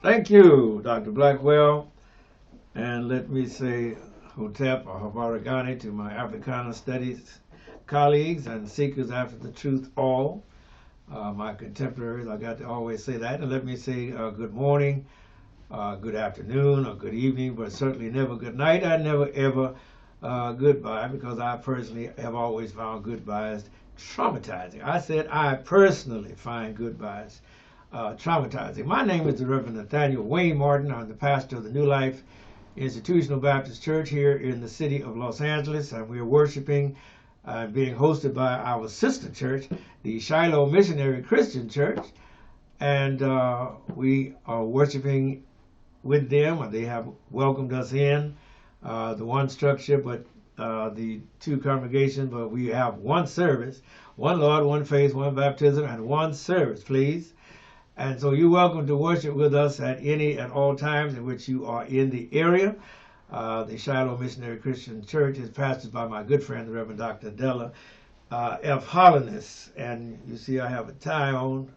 Thank you, Dr. Blackwell. And let me say Hotep or Habaragani to my Africana Studies colleagues and seekers after the truth all. My contemporaries, I got to always say that. And let me say good morning, good afternoon, or good evening, but certainly never good night and never ever goodbye, because I personally have always found goodbyes traumatizing. I said I personally find goodbyes traumatizing. My name is the Reverend Nathaniel Wayne Martin. I'm the pastor of the New Life Institutional Baptist Church here in the city of Los Angeles, and we are worshiping being hosted by our sister church, the Shiloh Missionary Christian Church, and we are worshiping with them, and they have welcomed us in the one structure, but the two congregations, but we have one service, one Lord, one faith, one baptism, and one service, please. And so you're welcome to worship with us at any and all times in which you are in the area. The Shiloh Missionary Christian Church is pastored by my good friend, the Reverend Dr. Della F. Holliness. And you see I have a tie on.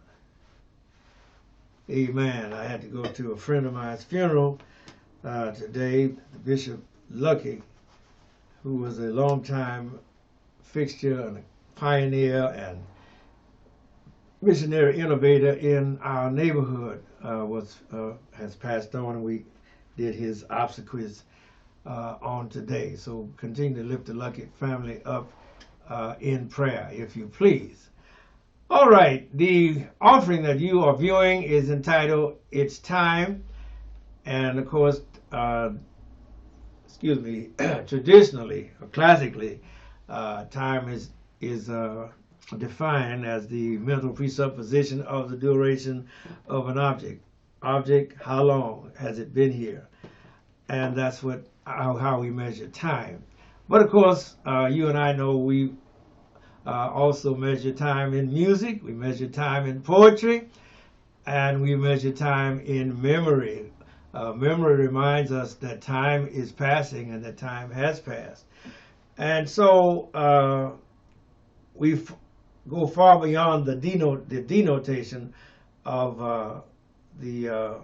Amen. I had to go to a friend of mine's funeral today, Bishop Lucky, who was a longtime fixture and a pioneer and missionary innovator in our neighborhood, has passed on, and we did his obsequies on today. So continue to lift the Lucky family up in prayer, if you please. All right, the offering that you are viewing is entitled "It's Time," and of course, traditionally or classically, time is defined as the mental presupposition of the duration of an object. Object, how long has it been here? And that's how we measure time. But of course, you and I know we also measure time in music, we measure time in poetry, and we measure time in memory. Memory reminds us that time is passing and that time has passed. And so we go far beyond the denotation of the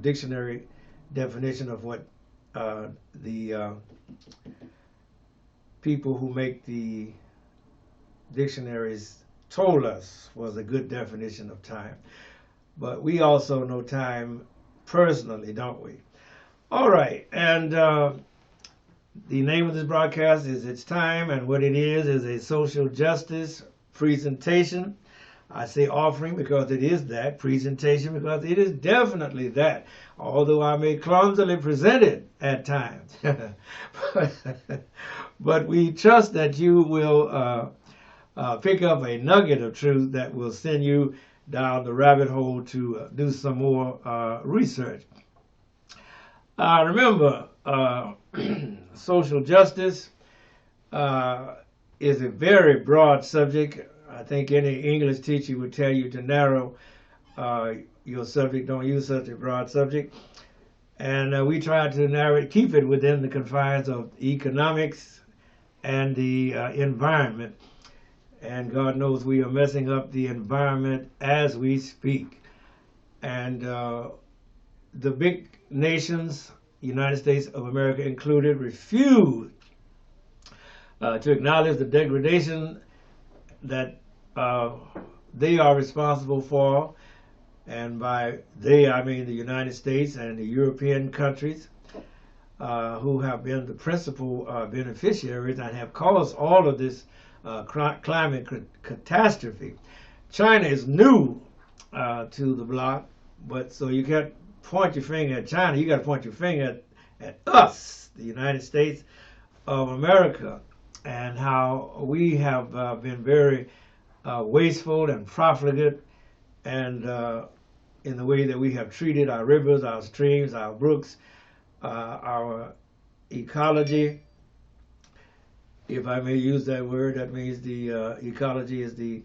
dictionary definition of what the people who make the dictionaries told us was a good definition of time. But we also know time personally, don't we? All right, and the name of this broadcast is It's Time, and what it is a social justice presentation. I say offering because it is that, presentation because it is definitely that, although I may clumsily present it at times. But we trust that you will pick up a nugget of truth that will send you down the rabbit hole to do some more research. Remember, social justice is a very broad subject. I think any English teacher would tell you to narrow your subject. Don't use such a broad subject. And we try to narrow it, keep it within the confines of economics and the environment. And God knows we are messing up the environment as we speak. And the big nations, United States of America included, refuse to acknowledge the degradation that they are responsible for, and by they I mean the United States and the European countries who have been the principal beneficiaries and have caused all of this climate catastrophe. China is new to the block, but so you can't point your finger at China, you got to point your finger at us, the United States of America, and how we have been very wasteful and profligate, and in the way that we have treated our rivers, our streams, our brooks, our ecology. If I may use that word, that means the ecology is the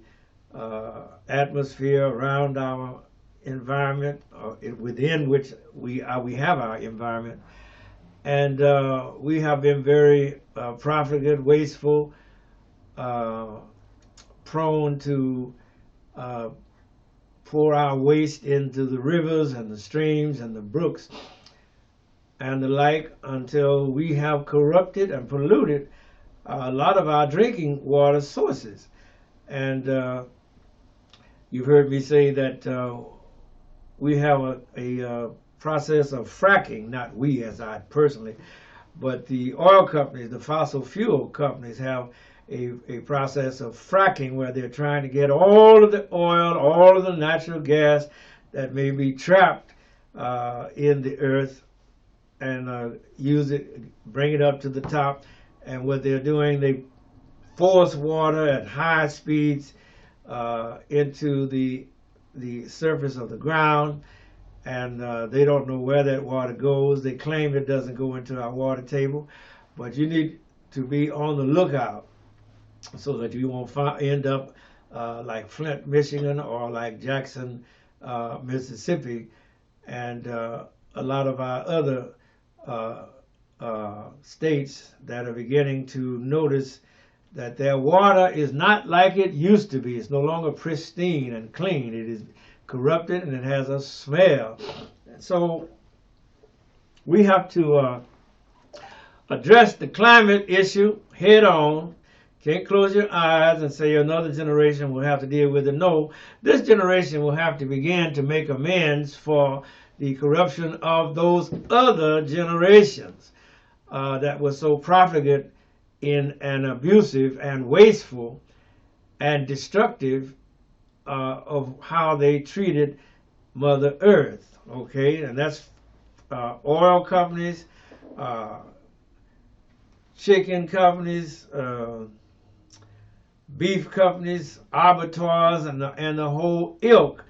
atmosphere around our environment, within which we have our environment. And we have been very profligate, wasteful, prone to pour our waste into the rivers and the streams and the brooks and the like, until we have corrupted and polluted a lot of our drinking water sources. And you've heard me say that we have a process of fracking, not we as I personally, but the oil companies, the fossil fuel companies have a process of fracking where they're trying to get all of the oil, all of the natural gas that may be trapped in the earth, and use it, bring it up to the top. And what they're doing, they force water at high speeds into the surface of the ground, and they don't know where that water goes. They claim it doesn't go into our water table, but you need to be on the lookout so that you won't end up like Flint, Michigan, or like Jackson, Mississippi, and a lot of our other states that are beginning to notice that their water is not like it used to be. It's no longer pristine and clean. It is corrupted and it has a smell. And so we have to address the climate issue head on. Can't close your eyes and say another generation will have to deal with it. No, this generation will have to begin to make amends for the corruption of those other generations that were so profligate in and abusive and wasteful and destructive of how they treated Mother Earth. Okay, and that's oil companies, chicken companies, beef companies, abattoirs, and the whole ilk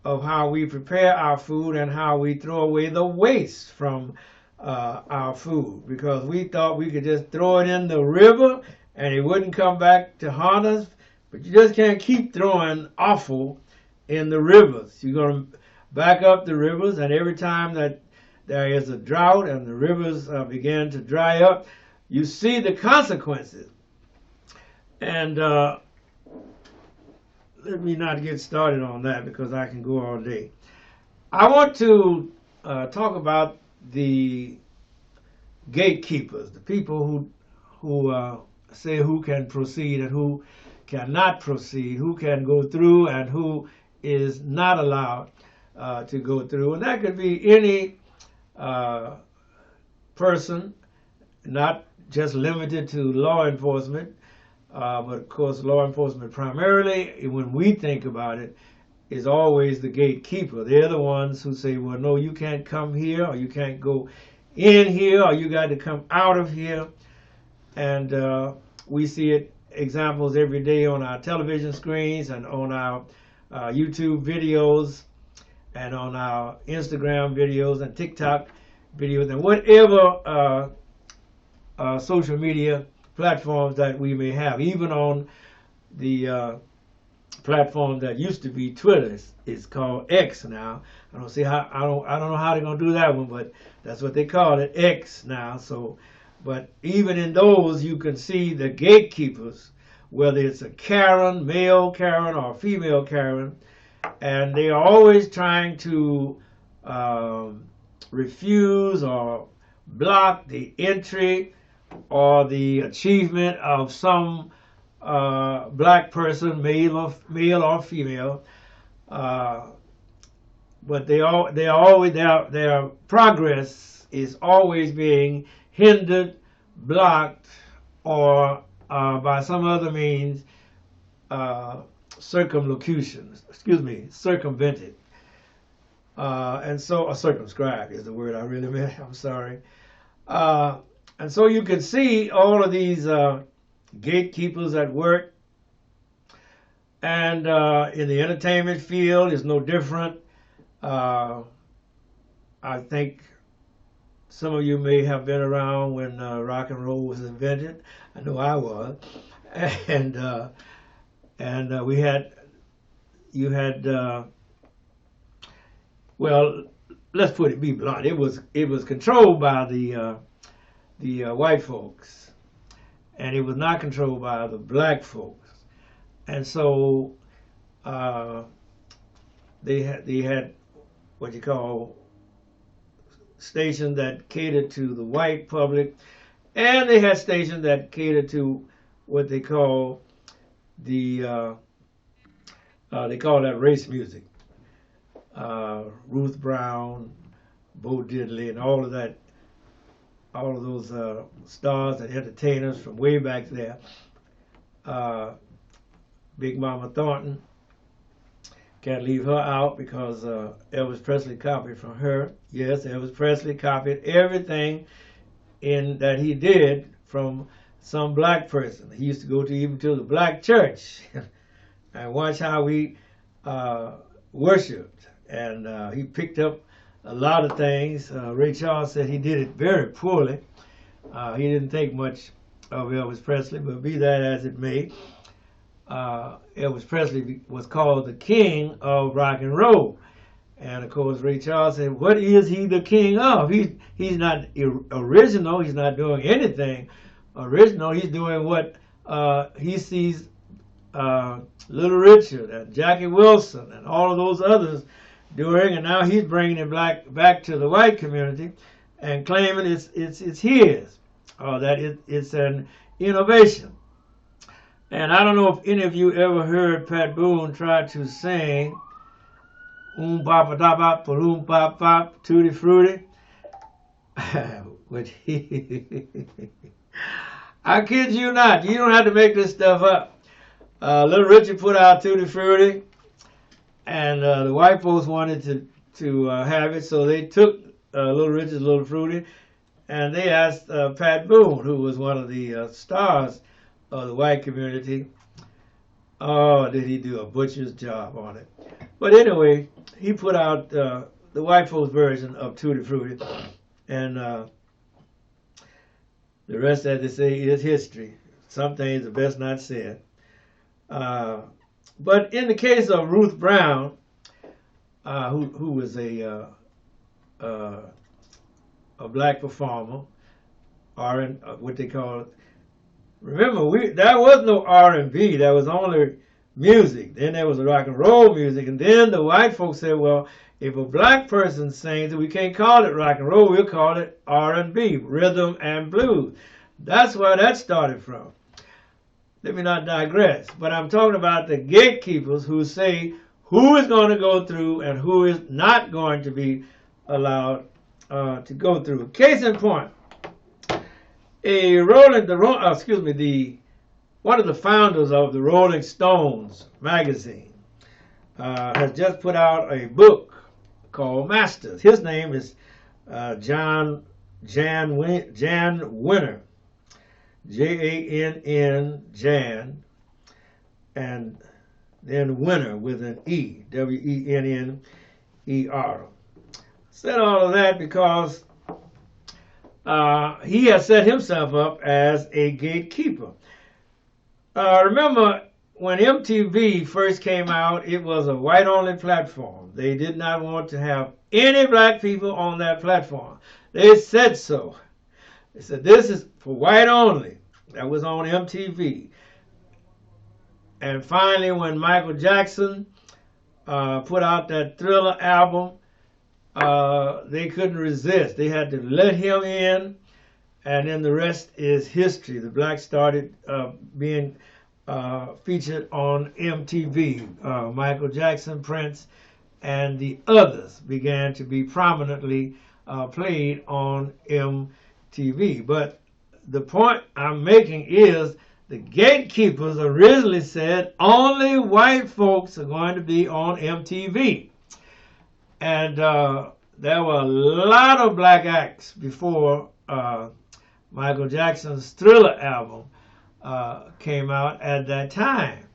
of how we prepare our food and how we throw away the waste from our food, because we thought we could just throw it in the river and it wouldn't come back to haunt us. But you just can't keep throwing offal in the rivers. You're going to back up the rivers, and every time that there is a drought and the rivers begin to dry up, you see the consequences. And let me not get started on that because I can go all day. I want to talk about the gatekeepers, the people who say who can proceed and who cannot proceed, who can go through and who is not allowed to go through. And that could be any person, not just limited to law enforcement, but of course law enforcement primarily, when we think about it, is always the gatekeeper. They're the ones who say, well, no, you can't come here, or you can't go in here, or you got to come out of here. And we see examples every day on our television screens and on our YouTube videos and on our Instagram videos and TikTok videos and whatever social media platforms that we may have. Even on the platform that used to be Twitter, it's called X now. I don't know how they're gonna do that one, but that's what they call it, X now. So, but even in those, you can see the gatekeepers, whether it's a Karen, male Karen or female Karen, and they are always trying to refuse or block the entry or the achievement of some black person, male or female, but their progress is always being hindered, blocked, or by some other means circumvented. And so, circumscribed is the word I really meant. I'm sorry. And so you can see all of these gatekeepers at work. And in the entertainment field, it's no different. I think some of you may have been around when rock and roll was invented. I know I was. And well, let's be blunt. It was controlled by the white folks, and it was not controlled by the black folks. And so they had what you call stations that catered to the white public, and they had stations that catered to what they call they call that race music. Ruth Brown, Bo Diddley, and all of those stars and entertainers from way back there. Big Mama Thornton, can't leave her out because Elvis Presley copied from her. Yes, Elvis Presley copied everything that he did from some black person. He used to go even to the black church and watch how we worshipped. And he picked up a lot of things. Ray Charles said he did it very poorly. He didn't think much of Elvis Presley, but be that as it may, Elvis Presley was called the king of rock and roll. And of course, Ray Charles said, what is he the king of? He's not original. He's not doing anything original. He's doing what he sees Little Richard and Jackie Wilson and all of those others doing, and now he's bringing it back to the white community and claiming it's his, or that it's an innovation. And I don't know if any of you ever heard Pat Boone try to sing Papa Da Bop Palum Pop Pop Tutti Frutti. Which I kid you not, you don't have to make this stuff up. Little Richard put out Tutti Frutti, and the white folks wanted to have it, so they took Little Richard's Little Fruity, and they asked Pat Boone, who was one of the stars of the white community. Oh, did he do a butcher's job on it. But anyway, he put out the white folks version of Tutti Frutti, and the rest, as they say, is history. Some things are best not said. But in the case of Ruth Brown, who was a black performer, what they call, remember, there was no R&B, there was only music. Then there was rock and roll music, and then the white folks said, well, if a black person sings it, we can't call it rock and roll, we'll call it R&B, rhythm and blues. That's where that started from. Let me not digress, but I'm talking about the gatekeepers who say who is going to go through and who is not going to be allowed to go through. Case in point, one of the founders of the Rolling Stones magazine has just put out a book called Masters. His name is Jan Wenner. J-A-N-N, Jan, and then Winner with an E, W-E-N-N-E-R. Said all of that because he has set himself up as a gatekeeper. Remember, when MTV first came out, it was a white-only platform. They did not want to have any black people on that platform. They said so. They said, this is for white only. That was on MTV. And finally, when Michael Jackson put out that Thriller album, they couldn't resist. They had to let him in, and then the rest is history. The blacks started being featured on MTV. Michael Jackson, Prince, and the others began to be prominently played on MTV. But the point I'm making is the gatekeepers originally said only white folks are going to be on MTV. And there were a lot of black acts before Michael Jackson's Thriller album came out at that time.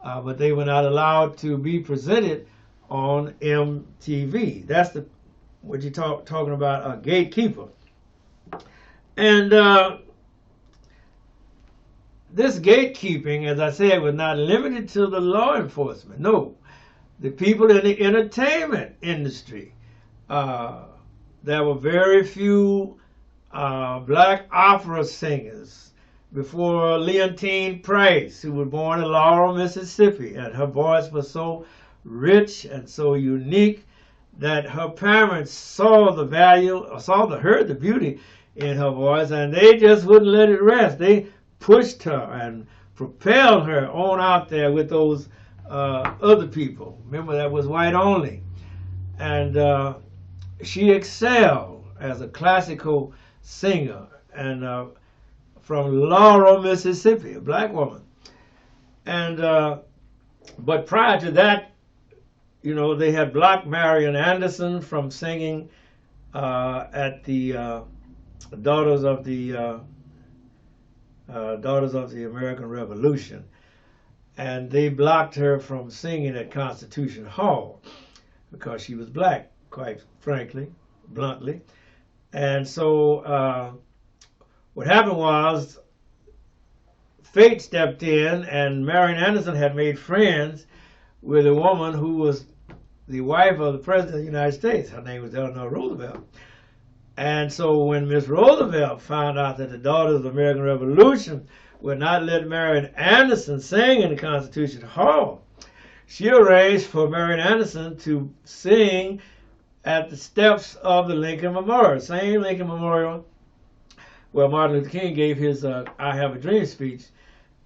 But they were not allowed to be presented on MTV. That's what you're talking about, a gatekeeper. And this gatekeeping, as I said, was not limited to the law enforcement. No, the people in the entertainment industry. There were very few black opera singers before Leontine Price, who was born in Laurel, Mississippi, and her voice was so rich and so unique that her parents saw the value, heard the beauty in her voice, and they just wouldn't let it rest. They pushed her and propelled her on out there with those other people. Remember, that was white only. And she excelled as a classical singer, and from Laurel, Mississippi, a black woman. And but prior to that, you know, they had blocked Marian Anderson from singing at the Daughters of the American Revolution, and they blocked her from singing at Constitution Hall because she was black, quite frankly, bluntly. And so what happened was fate stepped in, and Marian Anderson had made friends with a woman who was the wife of the President of the United States. Her name was Eleanor Roosevelt. And so when Miss Roosevelt found out that the Daughters of the American Revolution would not let Marian Anderson sing in the Constitution Hall, she arranged for Marian Anderson to sing at the steps of the Lincoln Memorial, same Lincoln Memorial where Martin Luther King gave his I Have a Dream speech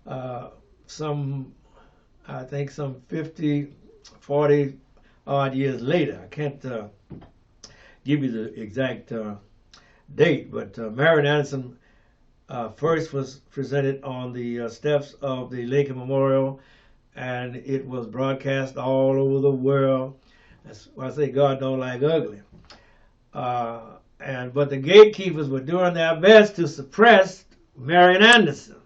I think some 40 odd years later. I can't give you the exact date, but Marian Anderson first was presented on the steps of the Lincoln Memorial, and it was broadcast all over the world. That's why I say God don't like ugly. But the gatekeepers were doing their best to suppress Marian Anderson.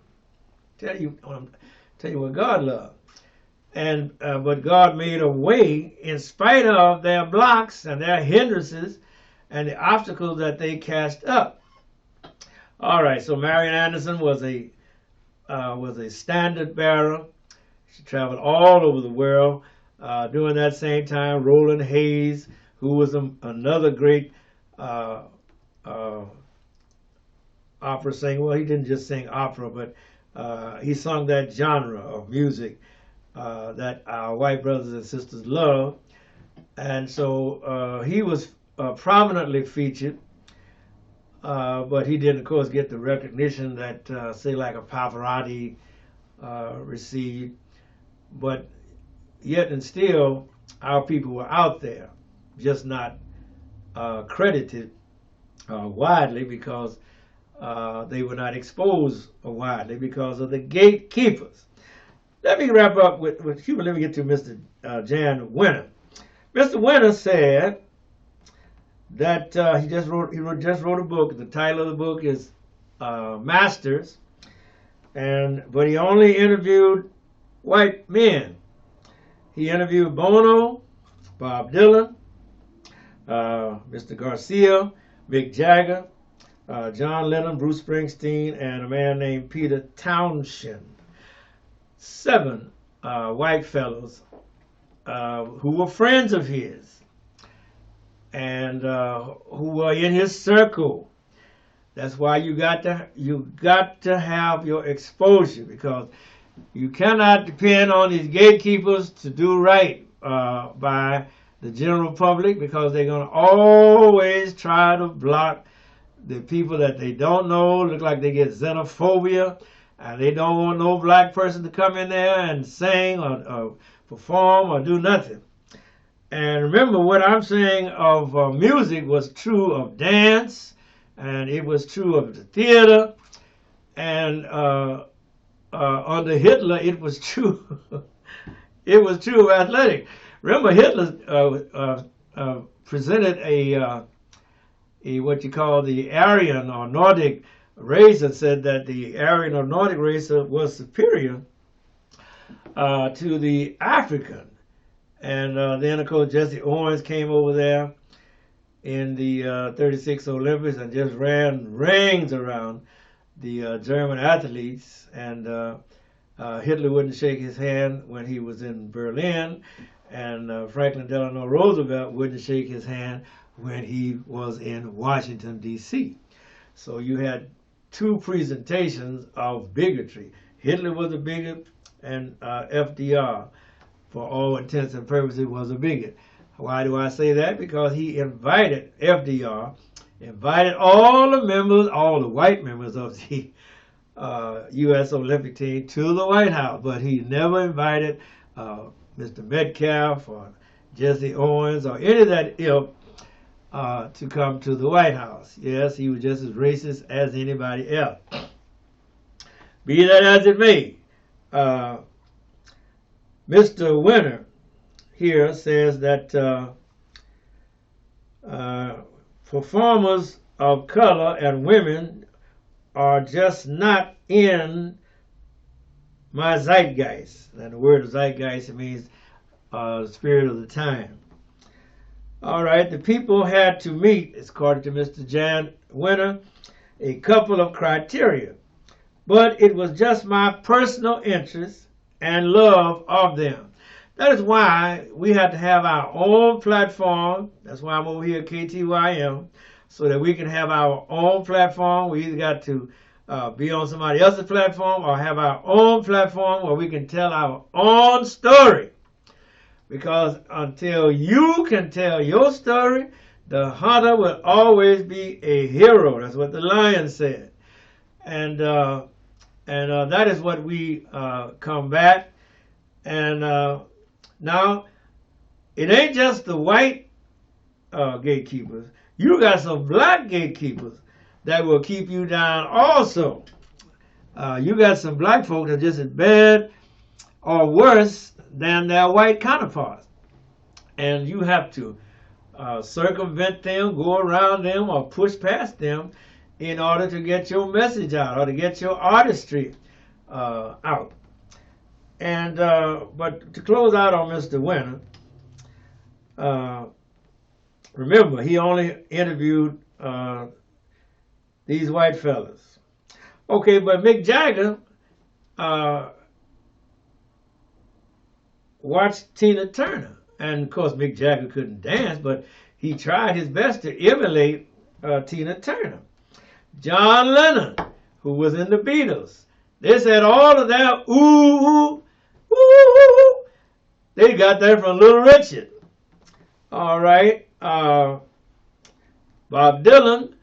Tell you what God loved. And but God made a way in spite of their blocks and their hindrances and the obstacles that they cast up. All right, so Marian Anderson was a standard bearer. She traveled all over the world. During that same time, Roland Hayes, who was another great opera singer. Well, he didn't just sing opera, but he sung that genre of music that our white brothers and sisters love. And so he was prominently featured, but he didn't, of course, get the recognition that, say, like a Pavarotti received. But yet and still, our people were out there, just not credited widely because they were not exposed widely because of the gatekeepers. Let me wrap up with Cuba. Let me get to Mr. Jan Winter. Mr. Winter said that he just wrote a book. The title of the book is Masters, but he only interviewed white men. He interviewed Bono, Bob Dylan, Mr. Garcia, Mick Jagger, John Lennon, Bruce Springsteen, and a man named Peter Townshend. 7 white fellows who were friends of his and who were in his circle. That's why you got to have your exposure, because you cannot depend on these gatekeepers to do right by the general public, because they're going to always try to block the people that they don't know. Look like they get xenophobia, and they don't want no black person to come in there and sing or perform or do nothing. And remember, what I'm saying of music was true of dance, and it was true of the theater, and under Hitler, it was true. It was true of athletics. Remember, Hitler presented a what you call the Aryan or Nordic race, and said that the Aryan or Nordic race was superior to the African. And then, of course, Jesse Owens came over there in the 36 Olympics and just ran rings around the German athletes. And Hitler wouldn't shake his hand when he was in Berlin. And Franklin Delano Roosevelt wouldn't shake his hand when he was in Washington, D.C. So you had two presentations of bigotry. Hitler was a bigot, and FDR, for all intents and purposes, was a bigot. Why do I say that? Because he invited, FDR, invited all the members, all the white members of the U.S. Olympic team to the White House, but he never invited Mr. Metcalf or Jesse Owens or any of that ilk to come to the White House. Yes, he was just as racist as anybody else. Be that as it may, Mr. Winter here says that performers of color and women are just not in my zeitgeist. And the word zeitgeist means spirit of the time. All right, the people had to meet, according to Mr. Jan Winter, a couple of criteria. But it was just my personal interest and love of them. That is why we had to have our own platform. That's why I'm over here at KTYM, so that we can have our own platform. We either got to be on somebody else's platform or have our own platform where we can tell our own story. Because until you can tell your story, the hunter will always be a hero. That's what the lion said. And that is what we combat. And now, it ain't just the white gatekeepers. You got some black gatekeepers that will keep you down also. You got some black folks that are just as bad or worse than their white counterparts. And you have to circumvent them, go around them, or push past them in order to get your message out or to get your artistry out. And but to close out on Mr. Winter, remember, he only interviewed these white fellas. Okay, but Mick Jagger watched Tina Turner. And, of course, Mick Jagger couldn't dance, but he tried his best to emulate Tina Turner. John Lennon, who was in the Beatles, they said all of that ooh, ooh, they got that from Little Richard. All right. Bob Dylan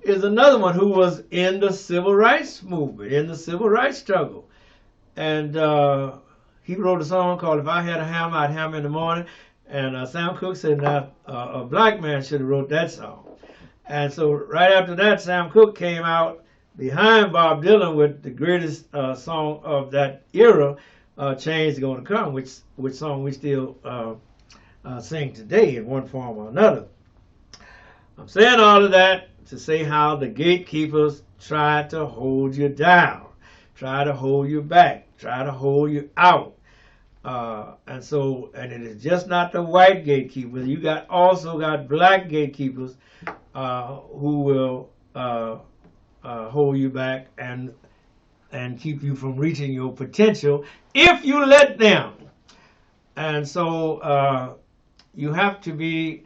is another one who was in the civil rights movement, in the civil rights struggle. And he wrote a song called If I Had a Hammer, I'd Hammer in the Morning. And Sam Cooke said, now, a black man should have wrote that song. And so right after that, Sam Cooke came out behind Bob Dylan with the greatest song of that era, Change is Gonna Come, which song we still sing today in one form or another. I'm saying all of that to say how the gatekeepers try to hold you down, try to hold you back, try to hold you out. And it is just not the white gatekeepers. You also got black gatekeepers who will hold you back and keep you from reaching your potential if you let them. And so you have to be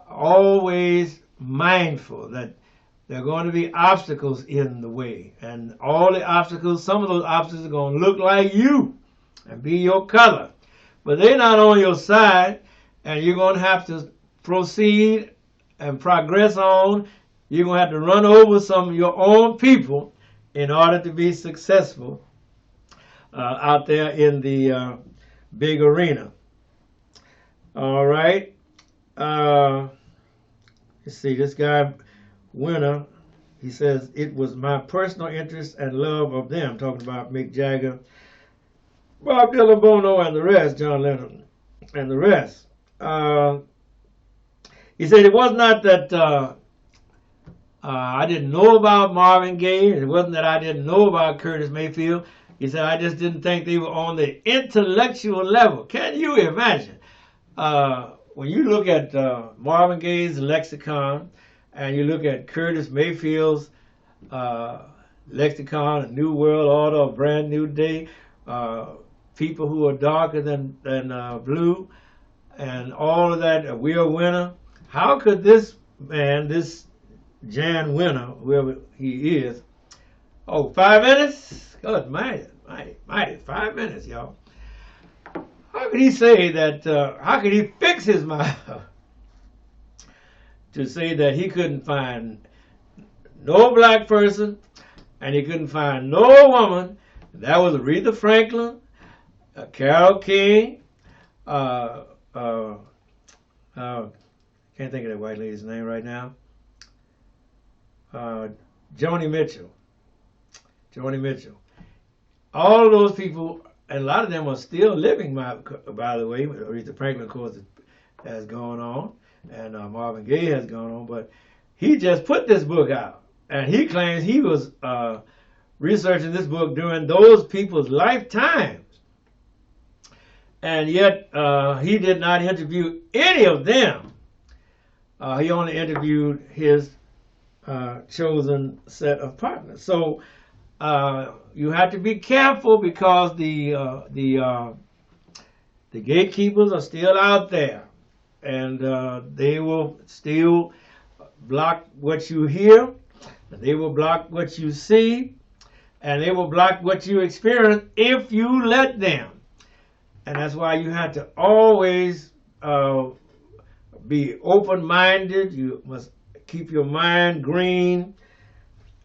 always mindful that there are going to be obstacles in the way. And all the obstacles, some of those obstacles are going to look like you and be your color. But they're not on your side, and you're going to have to proceed and progress on. You're going to have to run over some of your own people in order to be successful out there in the big arena. All right. Let's see, this guy, Winter, he says, it was my personal interest and love of them, talking about Mick Jagger, Bob Dylan, Bono, and the rest, John Lennon, and the rest. He said it was not that I didn't know about Marvin Gaye. It wasn't that I didn't know about Curtis Mayfield. He said I just didn't think they were on the intellectual level. Can you imagine? When you look at Marvin Gaye's lexicon and you look at Curtis Mayfield's lexicon, A New World Order, A Brand New Day, people who are darker than blue, and all of that, Will Winter. How could this man, this Jan Winter, whoever he is, Oh, 5 minutes? Good, mighty, 5 minutes, y'all. How could he say that, how could he fix his mouth to say that he couldn't find no black person and he couldn't find no woman? That was Aretha Franklin, Carole King, can't think of that white lady's name right now, Joni Mitchell. All of those people, and a lot of them are still living, by the way. Aretha Franklin, of course, has gone on, and Marvin Gaye has gone on, but he just put this book out, and he claims he was researching this book during those people's lifetimes, and yet he did not interview any of them. He only interviewed his chosen set of partners. So you have to be careful, because the gatekeepers are still out there, and they will still block what you hear, they will block what you see, and they will block what you experience if you let them. And that's why you have to always be open-minded. You must keep your mind green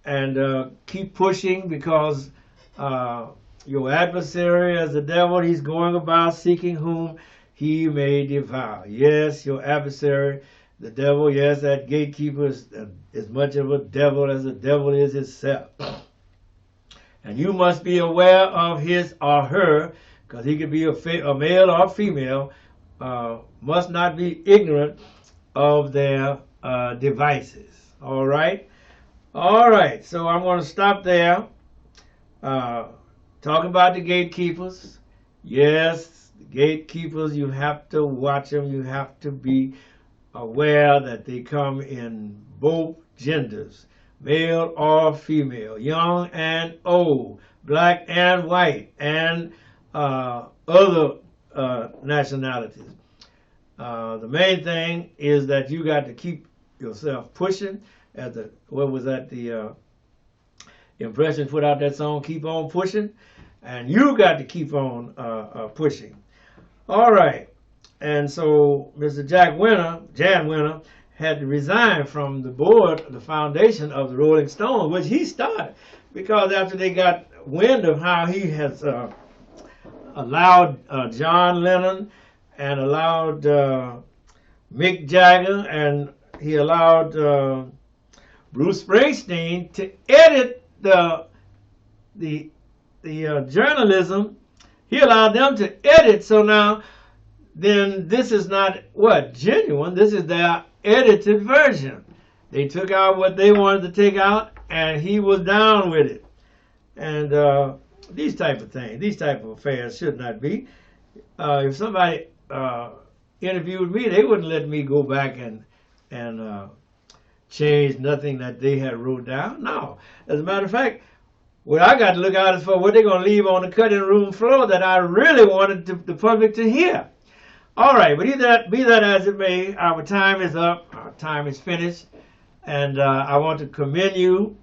and keep pushing, because your adversary, as the devil, he's going about seeking whom he may devour. Yes, your adversary, the devil, yes, that gatekeeper is as much of a devil as the devil is himself. And you must be aware of his or her, because he could be a male or female, must not be ignorant of their devices. All right? All right, so I'm going to stop there. Talking about the gatekeepers. Yes, the gatekeepers, you have to watch them. You have to be aware that they come in both genders, male or female, young and old, black and white, and other nationalities. The main thing is that you got to keep yourself pushing. What was that, the Impression put out that song, Keep On Pushing, and you got to keep on pushing. All right, and so Mr. Jan Winter, had to resign from the board, the foundation of the Rolling Stones, which he started, because after they got wind of how he has allowed John Lennon and allowed Mick Jagger, and he allowed Bruce Springsteen to edit the journalism. He allowed them to edit. So now, then this is not genuine. This is their edited version. They took out what they wanted to take out, and he was down with it. And these type of things, these type of affairs should not be. If somebody interviewed me, they wouldn't let me go back and change nothing that they had wrote down. No. As a matter of fact, what I got to look out is for what they're going to leave on the cutting room floor that I really wanted the public to hear. All right, but be that as it may, our time is up. Our time is finished. And I want to commend you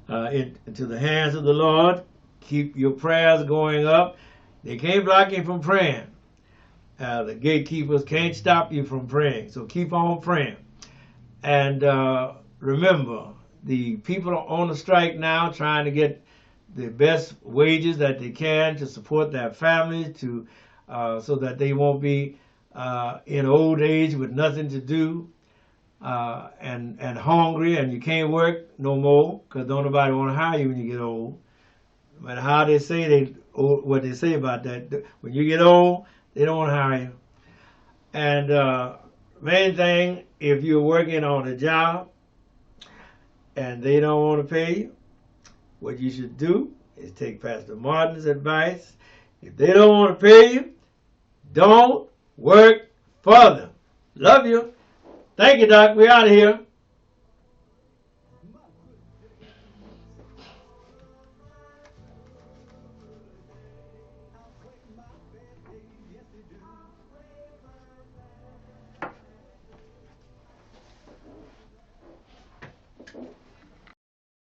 into the hands of the Lord. Keep your prayers going up. They can't block you from praying. The gatekeepers can't stop you from praying. So keep on praying. And remember, the people are on the strike now, trying to get the best wages that they can to support their families, so that they won't be in old age with nothing to do and hungry, and you can't work no more because don't nobody want to hire you when you get old. No matter how they say what they say about that, when you get old, they don't want to hire you. And main thing, if you're working on a job and they don't want to pay you, what you should do is take Pastor Martin's advice. If they don't want to pay you, don't work for them. Love you. Thank you, Doc. We're out of here.